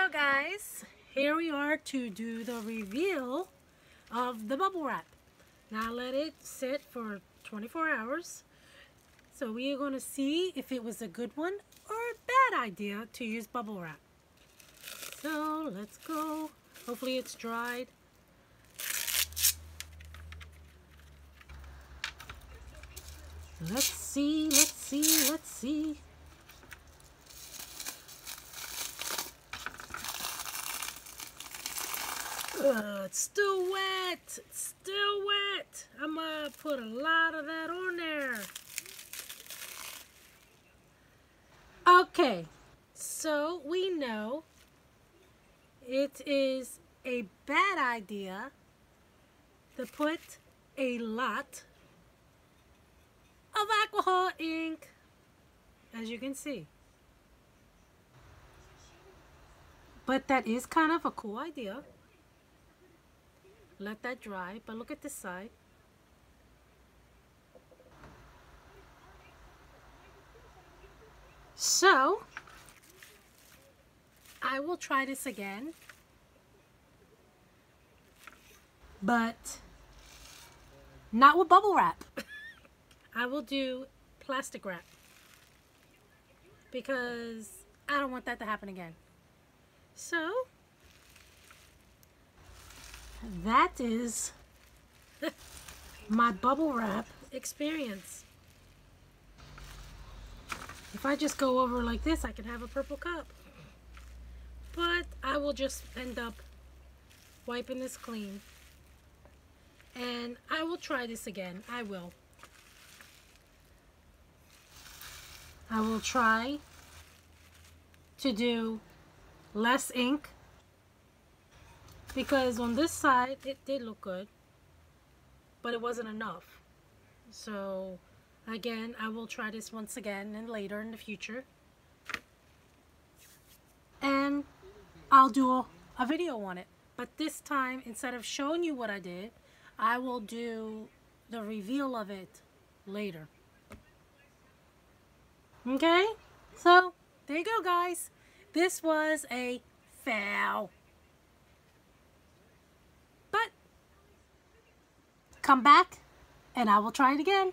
So guys, here we are to do the reveal of the bubble wrap. Now let it sit for 24 hours. So we are going to see if it was a good one or a bad idea to use bubble wrap. So let's go. Hopefully it's dried. Let's see, let's see, let's see. It's still wet. It's still wet. I'm gonna put a lot of that on there. Okay, so we know it is a bad idea to put a lot of alcohol ink, as you can see. But that is kind of a cool idea. Let that dry, but look at this side. So, I will try this again, but not with bubble wrap. I will do plastic wrap because I don't want that to happen again. So, that is my bubble wrap experience. If I just go over like this, I can have a purple cup. But I will just end up wiping this clean. And I will try this again. I will try to do less ink, because on this side it did look good, but it wasn't enough. So again, I will try this once again and later in the future, and I'll do a video on it. But this time, instead of showing you what I did, I will do the reveal of it later. Okay, so there you go guys. This was a fail. But come back and I will try it again.